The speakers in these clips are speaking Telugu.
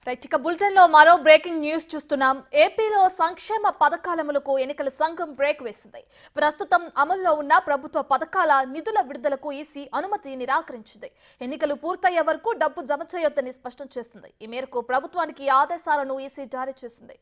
రైట్ ఇక బులెటిన్ లో మరో బ్రేకింగ్ న్యూస్ చూస్తున్నాం. ఏపీలో సంక్షేమ పథకాల అమలుకు ఎన్నికల సంఘం బ్రేక్ వేసింది. ప్రస్తుతం అమల్లో ఉన్న ప్రభుత్వ పథకాల నిధుల విడుదలకు ఈసీ అనుమతి నిరాకరించింది. ఎన్నికలు పూర్తయ్యే వరకు డబ్బు జమ చేయొద్దని స్పష్టం చేసింది. ఈ మేరకు ప్రభుత్వానికి ఆదేశాలను ఈసీ జారీ చేసింది.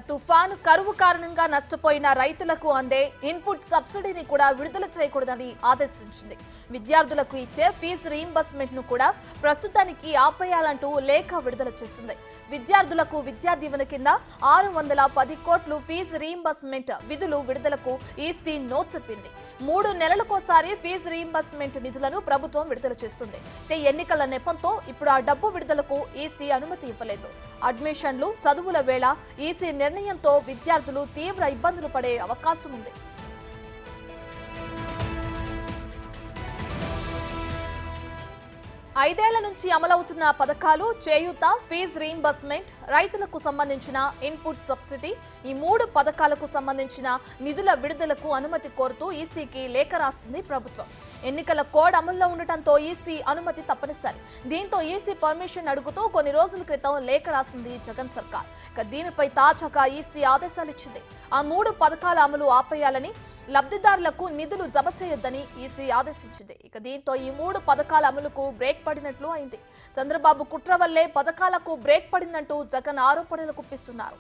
తుఫాను కరువు కారణంగా నష్టపోయిన రైతులకు అందే ఇన్పుట్ సబ్సిడీని కూడా విడుదల చేయకూడదని ఆదేశించింది. విద్యార్థులకు ఇచ్చే ఫీజు రీయింబర్స్మెంట్ ను కూడా ప్రస్తుతానికి ఆపేయాలంటూ లేఖ విడుదల చేసింది. విద్యార్థులకు విద్యా దీవెన కింద 610 కోట్లు ఫీజు రీయింబర్స్మెంట్ విధులు విడుదలకు ఈసీ నో చెప్పింది. 3 నెలలకోసారి ఫీజు రీయింబర్స్మెంట్ నిధులను ప్రభుత్వం విడుదల చేస్తుంది. ఎన్నికల నెపంతో ఇప్పుడు ఆ డబ్బు విడుదలకు ఈసీ అనుమతి ఇవ్వలేదు. అడ్మిషన్లు చదువుల వేళ ఈసీ నిర్ణయంతో విద్యార్థులు తీవ్ర ఇబ్బందులు పడే అవకాశం ఉంది. ఐదేళ్ల నుంచి అమలవుతున్న పథకాలు చేయూత, ఫీజు రీయింబర్స్మెంట్, రైతులకు సంబంధించిన ఇన్పుట్ సబ్సిడీ, ఈ 3 పథకాలకు సంబంధించిన నిధుల విడుదలకు అనుమతి కోరుతూ ఈసీకి లేఖ రాసింది ప్రభుత్వం. ఎన్నికల కోడ్ అమల్లో ఉండటంతో ఈసీ అనుమతి తప్పనిసరి. దీంతో ఈసీ పర్మిషన్ అడుగుతూ కొన్ని రోజుల క్రితం లేఖ రాసింది జగన్ సర్కార్. దీనిపై తాజాగా ఈసీ ఆదేశాలు ఇచ్చింది. ఆ 3 పథకాల అమలు ఆపేయాలని, లబ్ధిదారులకు నిధులు జమ చేయొద్దని ఈసీ ఆదేశించింది. దీంతో ఈ 3 పథకాల అమలుకు బ్రేక్ పడినట్లు అయింది. చంద్రబాబు కుట్ర వల్లే పథకాలకు బ్రేక్ పడిందంటూ జగన్ ఆరోపణలు గుప్పిస్తున్నారు.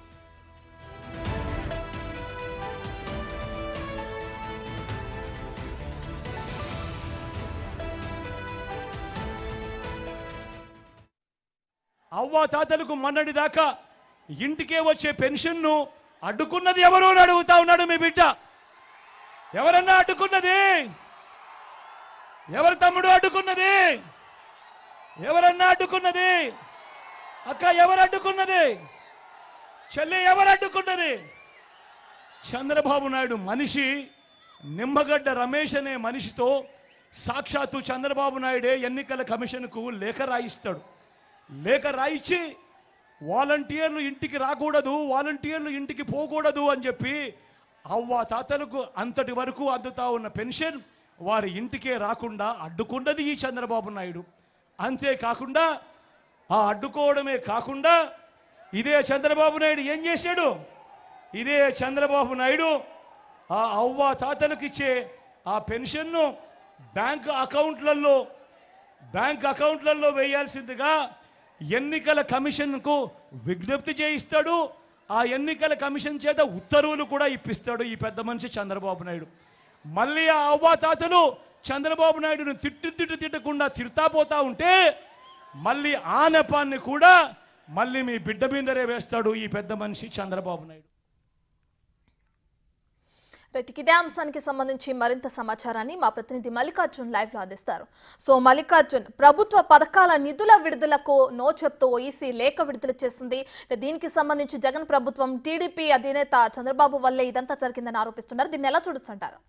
అవ్వా తాతలకు మొన్నటి దాకా ఇంటికే వచ్చే పెన్షన్ను అడ్డుకున్నది ఎవరు అని అడుగుతా ఉన్నాడు మీ బిడ్డ. ఎవరన్నా అడ్డుకున్నది? ఎవరు తమ్ముడు అడ్డుకున్నది? ఎవరన్నా అడ్డుకున్నది? అక్క ఎవరు అడ్డుకున్నది? చెల్లి ఎవరు అడ్డుకున్నది? చంద్రబాబు నాయుడు మనిషి నిమ్మగడ్డ రమేష్ అనే మనిషితో సాక్షాత్తు చంద్రబాబు నాయుడే ఎన్నికల కమిషన్కు లేఖ రాయిస్తాడు. లేఖ రాయించి వాలంటీర్లు ఇంటికి రాకూడదు, వాలంటీర్లు ఇంటికి పోకూడదు అని చెప్పి అవ్వ తాతలకు అంతటి వరకు అందుతా ఉన్న పెన్షన్ వారి ఇంటికే రాకుండా అడ్డుకున్నది ఈ చంద్రబాబు నాయుడు. అంతేకాకుండా ఆ అడ్డుకోవడమే కాకుండా ఇదే చంద్రబాబు నాయుడు ఏం చేశాడు? ఇదే చంద్రబాబు నాయుడు ఆ అవ్వ తాతలకు ఇచ్చే ఆ పెన్షన్ను బ్యాంక్ అకౌంట్లలో వేయాల్సిందిగా ఎన్నికల కమిషన్కు విజ్ఞప్తి చేయిస్తాడు. ఆ ఎన్నికల కమిషన్ చేత ఉత్తర్వులు కూడా ఇప్పిస్తాడు ఈ పెద్ద మనిషి చంద్రబాబు నాయుడు. మళ్ళీ ఆ అవ్వాతాతలు చంద్రబాబు నాయుడును తిట్టకుండా తిడతా పోతా ఉంటే మళ్ళీ ఆ నెపాన్ని కూడా మళ్ళీ మీ బిడ్డ మీదరే వేస్తాడు ఈ పెద్ద మనిషి చంద్రబాబు నాయుడు. ఇదే అంశానికి సంబంధించి మరింత సమాచారాన్ని మా ప్రతినిధి మల్లికార్జున్ లైవ్ లో అందిస్తారు. సో మల్లికార్జున్, ప్రభుత్వ పథకాల నిధుల విడుదలకు నో చెప్తూ ఈసీ లేఖ విడుదల చేసింది. దీనికి సంబంధించి జగన్ ప్రభుత్వం, టీడీపీ అధినేత చంద్రబాబు వల్లే ఇదంతా జరిగిందని ఆరోపిస్తున్నారు. దీన్ని ఎలా చూడొచ్చు అంటారు?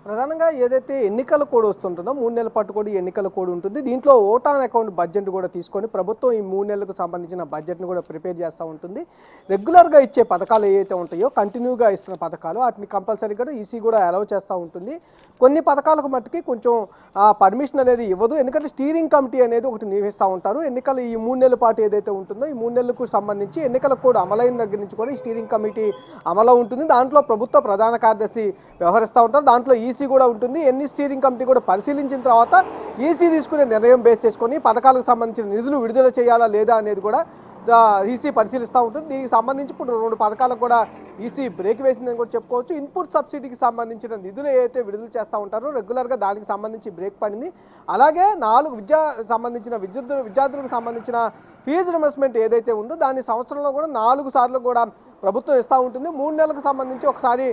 ప్రధానంగా ఏదైతే ఎన్నికల కోడ్ వస్తుంటుందో 3 నెలల పాటు కూడా ఎన్నికల కోడ్ ఉంటుంది. దీంట్లో ఓట్ ఆన్ అకౌంట్ బడ్జెట్ కూడా తీసుకొని ప్రభుత్వం ఈ 3 నెలలకు సంబంధించిన బడ్జెట్ను కూడా ప్రిపేర్ చేస్తూ ఉంటుంది. రెగ్యులర్గా ఇచ్చే పథకాలు ఏవైతే ఉంటాయో, కంటిన్యూగా ఇస్తున్న పథకాలు, వాటిని కంపల్సరీగా ఈసీ కూడా అలౌ చేస్తూ ఉంటుంది. కొన్ని పథకాలకు మట్టుకి కొంచెం పర్మిషన్ అనేది ఇవ్వదు. ఎందుకంటే స్టీరింగ్ కమిటీ అనేది ఒకటి నియమిస్తూ ఉంటారు. ఎన్నికలు ఈ 3 నెలల పాటు ఏదైతే ఉంటుందో ఈ 3 నెలలకు సంబంధించి ఎన్నికల కోడ్ అమలైన దగ్గర నుంచి కూడా ఈ స్టీరింగ్ కమిటీ అమలు ఉంటుంది. దాంట్లో ప్రభుత్వ ప్రధాన కార్యదర్శి వ్యవహరిస్తూ ఉంటారు. దాంట్లో ఈసీ కూడా ఉంటుంది. ఎన్ని స్టీరింగ్ కమిటీ కూడా పరిశీలించిన తర్వాత ఈసీ తీసుకునే నిర్ణయం బేస్ చేసుకొని పథకాలకు సంబంధించిన నిధులు విడుదల చేయాలా లేదా అనేది కూడా ఈసీ పరిశీలిస్తూ ఉంటుంది. దీనికి సంబంధించి ఇప్పుడు 2 పథకాలకు కూడా ఈసీ బ్రేక్ వేసిందని కూడా చెప్పుకోవచ్చు. ఇన్పుట్ సబ్సిడీకి సంబంధించిన నిధులు ఏదైతే విడుదల చేస్తూ ఉంటారో రెగ్యులర్గా దానికి సంబంధించి బ్రేక్ పడింది. అలాగే 4 విద్యార్థులకు సంబంధించిన ఫీజు రియంబర్స్మెంట్ ఏదైతే ఉందో దాని సంవత్సరంలో కూడా 4 సార్లు కూడా ప్రభుత్వం ఇస్తూ ఉంటుంది. 3 నెలలకు సంబంధించి ఒకసారి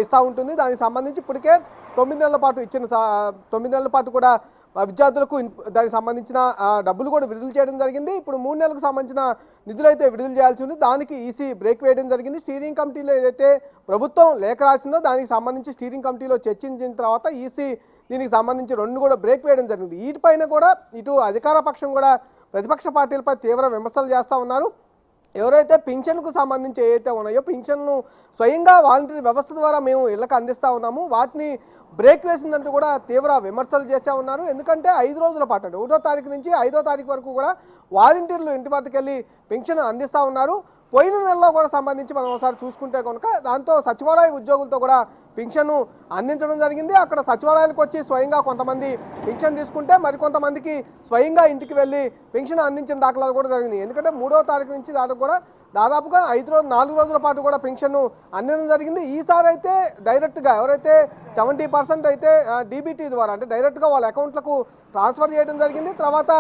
ఇస్తూ ఉంటుంది. దానికి సంబంధించి ఇప్పటికే 9 నెలల పాటు ఇచ్చిన 9 నెలల పాటు కూడా విద్యార్థులకు దానికి సంబంధించిన డబ్బులు కూడా విడుదల చేయడం జరిగింది. ఇప్పుడు 3 నెలలకు సంబంధించిన నిధులు అయితే విడుదల చేయాల్సి ఉంది. దానికి ఈసీ బ్రేక్ వేయడం జరిగింది. స్టీరింగ్ కమిటీలో ఏదైతే ప్రభుత్వం లేఖ రాసిందో దానికి సంబంధించి స్టీరింగ్ కమిటీలో చర్చించిన తర్వాత ఈసీ దీనికి సంబంధించి 2 కూడా బ్రేక్ వేయడం జరిగింది. వీటిపైన కూడా ఇటు అధికార పక్షం కూడా ప్రతిపక్ష పార్టీలపై తీవ్ర విమర్శలు చేస్తూ ఉన్నారు. ఎవరైతే పింఛన్కు సంబంధించి ఏవైతే ఉన్నాయో పింఛన్ను స్వయంగా వాలంటీర్ వ్యవస్థ ద్వారా మేము ఇళ్లకు అందిస్తూ ఉన్నాము, వాటిని బ్రేక్ వేసిందంటూ కూడా తీవ్ర విమర్శలు చేస్తూ ఉన్నారు. ఎందుకంటే 5 రోజుల పాటు 1వ తారీఖు నుంచి 5వ తారీఖు వరకు కూడా వాలంటీర్లు ఇంటి వద్దకు వెళ్ళి పింఛన్ అందిస్తూ ఉన్నారు. పోయిన నెలలో కూడా సంబంధించి మనం ఒకసారి చూసుకుంటే కనుక దాంతో సచివాలయ ఉద్యోగులతో కూడా పింఛన్ను అందించడం జరిగింది. అక్కడ సచివాలయాలకు వచ్చి స్వయంగా కొంతమంది పింఛన్ తీసుకుంటే మరికొంతమందికి స్వయంగా ఇంటికి వెళ్ళి పింఛన్ అందించిన దాఖలాలు కూడా జరిగింది. ఎందుకంటే 3వ తారీఖు నుంచి దాదాపుగా 4 రోజుల పాటు కూడా పింఛన్ను అందించడం జరిగింది. ఈసారి అయితే డైరెక్ట్గా ఎవరైతే 70% అయితే డీబీటీ ద్వారా అంటే డైరెక్ట్గా వాళ్ళ అకౌంట్లకు ట్రాన్స్ఫర్ చేయడం జరిగింది. తర్వాత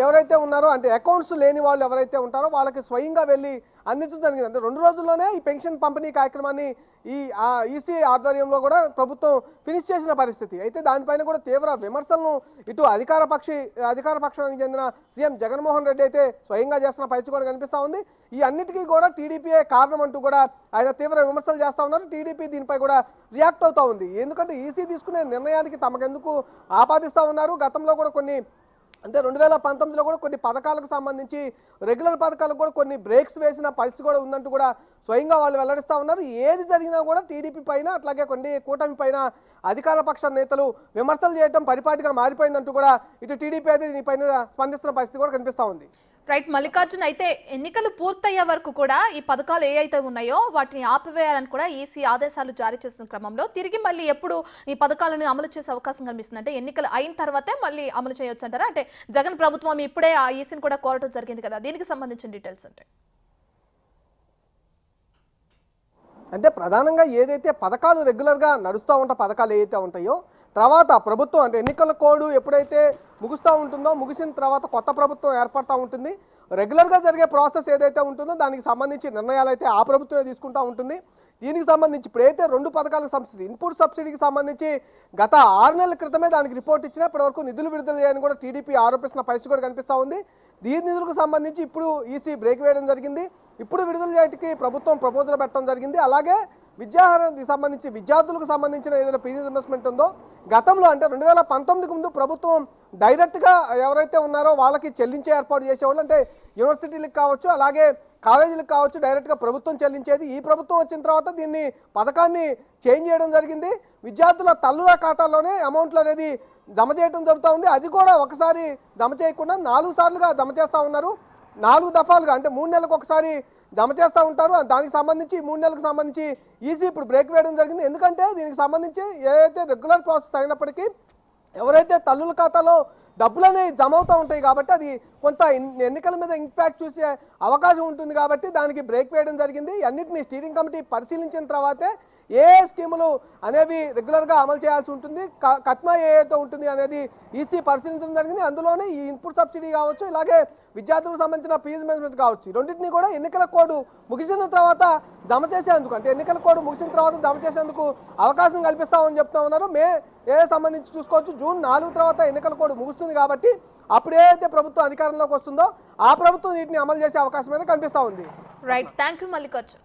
ఎవరైతే ఉన్నారో అంటే అకౌంట్స్ లేని వాళ్ళు ఎవరైతే ఉంటారో వాళ్ళకి స్వయంగా వెళ్ళి అందించడం జరిగింది. అంటే 2 రోజుల్లోనే ఈ పెన్షన్ పంపిణీ కార్యక్రమాన్ని ఈ ఈసీ ఆధ్వర్యంలో కూడా ప్రభుత్వం ఫినిష్ చేసిన పరిస్థితి. అయితే దానిపైన కూడా తీవ్ర విమర్శలను ఇటు అధికార పక్షానికి చెందిన సీఎం జగన్మోహన్ రెడ్డి అయితే స్వయంగా చేస్తున్న పరిస్థితి కూడా కనిపిస్తూ ఉంది. ఈ అన్నిటికీ కూడా టీడీపీయే కారణం అంటూ కూడా ఆయన తీవ్ర విమర్శలు చేస్తూ ఉన్నారు. టీడీపీ దీనిపై కూడా రియాక్ట్ అవుతూ ఉంది. ఎందుకంటే ఈసీ తీసుకునే నిర్ణయానికి తమకెందుకు ఆపాదిస్తూ ఉన్నారు. గతంలో కూడా కొన్ని అంటే 2019లో కూడా కొన్ని పథకాలకు సంబంధించి రెగ్యులర్ పథకాలకు కూడా కొన్ని బ్రేక్స్ వేసిన పరిస్థితి కూడా ఉందంటూ కూడా స్వయంగా వాళ్ళు వెల్లడిస్తూ ఉన్నారు. ఏది జరిగినా కూడా టీడీపీ పైన అట్లాగే కొన్ని కూటమి పైన అధికార పక్ష నేతలు విమర్శలు చేయడం పరిపాటిగా మారిపోయిందంటూ కూడా ఇటు టీడీపీ అయితే దీనిపైన స్పందిస్తున్న పరిస్థితి కూడా కనిపిస్తూ ఉంది. రైట్ మల్లికార్జున్, అయితే ఎన్నికలు పూర్తయ్యే వరకు కూడా ఈ పథకాలు ఏ అయితే ఉన్నాయో వాటిని ఆపివేయాలని కూడా ఈసీ ఆదేశాలు జారీ చేస్తున్న క్రమంలో తిరిగి మళ్ళీ ఎప్పుడు ఈ పథకాలను అమలు చేసే అవకాశం కనిపిస్తుంది? అంటే ఎన్నికలు అయిన తర్వాతే మళ్ళీ అమలు చేయొచ్చు అంటారా? అంటే జగన్ ప్రభుత్వం ఇప్పుడే ఆ ఈసీని కూడా కోరటం జరిగింది కదా, దీనికి సంబంధించిన డీటెయిల్స్ అంటే ప్రధానంగా ఏదైతే పథకాలు రెగ్యులర్గా నడుస్తూ ఉంటా పథకాలు ఏవైతే ఉంటాయో తర్వాత ప్రభుత్వం అంటే ఎన్నికల కోడ్ ఎప్పుడైతే ముగుస్తూ ఉంటుందో ముగిసిన తర్వాత కొత్త ప్రభుత్వం ఏర్పడుతూ ఉంటుంది. రెగ్యులర్గా జరిగే ప్రాసెస్ ఏదైతే ఉంటుందో దానికి సంబంధించి నిర్ణయాలు అయితే ఆ ప్రభుత్వమే తీసుకుంటూ ఉంటుంది. దీనికి సంబంధించి ఇప్పుడైతే 2 పథకాలకు సంబంధించి ఇన్పుట్ సబ్సిడీకి సంబంధించి గత 6 నెలల క్రితమే దానికి రిపోర్ట్ ఇచ్చినా ఇప్పటివరకు నిధులు విడుదల చేయని కూడా టీడీపీ ఆరోపిస్తున్న పరిస్థితి కూడా కనిపిస్తూ ఉంది. దీని నిధులకు సంబంధించి ఇప్పుడు ఈసీ బ్రేక్ వేయడం జరిగింది. ఇప్పుడు విడుదల చేయడానికి ప్రభుత్వం ప్రపోజల్ పెట్టడం జరిగింది. అలాగే విద్యాహారానికి సంబంధించి విద్యార్థులకు సంబంధించిన ఏదైనా ఫీజు రియంబర్స్మెంట్ ఉందో గతంలో అంటే 2019కి ముందు ప్రభుత్వం డైరెక్ట్గా ఎవరైతే ఉన్నారో వాళ్ళకి చెల్లించే ఏర్పాటు చేసేవాళ్ళు. అంటే యూనివర్సిటీలకు కావచ్చు అలాగే కాలేజీలకు కావచ్చు డైరెక్ట్గా ప్రభుత్వం చెల్లించేది. ఈ ప్రభుత్వం వచ్చిన తర్వాత దీన్ని పథకాన్ని చేంజ్ చేయడం జరిగింది. విద్యార్థుల తల్లుల ఖాతాల్లోనే అమౌంట్లు అనేది జమ చేయడం జరుగుతూ ఉంది. అది కూడా ఒకసారి జమ చేయకుండా 4 సార్లుగా జమ చేస్తూ ఉన్నారు. 4 దఫాలుగా అంటే 3 నెలలకు ఒకసారి జమ చేస్తూ ఉంటారు. దానికి సంబంధించి 3 నెలలకు సంబంధించి ఈసీ ఇప్పుడు బ్రేక్ వేయడం జరిగింది. ఎందుకంటే దీనికి సంబంధించి ఏదైతే రెగ్యులర్ ప్రాసెస్ అయినప్పటికీ ఎవరైతే తల్లుల ఖాతాలో డబ్బులు అనేవి జమ అవుతూ ఉంటాయి కాబట్టి అది కొంత ఎన్నికల మీద ఇంపాక్ట్ చూసే అవకాశం ఉంటుంది కాబట్టి దానికి బ్రేక్ వేయడం జరిగింది. అన్నింటినీ స్టీరింగ్ కమిటీ పరిశీలించిన తర్వాతే ఏ స్కీములు అనేవి రెగ్యులర్గా అమలు చేయాల్సి ఉంటుంది, కట్మా ఏదైతే ఉంటుంది అనేది ఈసీ పరిశీలించడం జరిగింది. అందులోనే ఈ ఇన్పుట్ సబ్సిడీ కావచ్చు ఇలాగే విద్యార్థులకు సంబంధించిన ఫీజు మేనేజ్మెంట్ కావచ్చు రెండింటినీ కూడా ఎన్నికల కోడ్ ముగిసిన తర్వాత జమ చేసేందుకు అంటే ఎన్నికల కోడ్ ముగిసిన తర్వాత జమ చేసేందుకు అవకాశం కల్పిస్తామని చెప్తా ఉన్నారు. సంబంధించి చూసుకోవచ్చు జూన్ 4 తర్వాత ఎన్నికల కోడ్ ముగుస్తుంది కాబట్టి అప్పుడు ఏదైతే ప్రభుత్వం అధికారంలోకి వస్తుందో ఆ ప్రభుత్వం వీటిని అమలు చేసే అవకాశం అయితే కనిపిస్తూ ఉంది. Right, thank you Mallikarjun.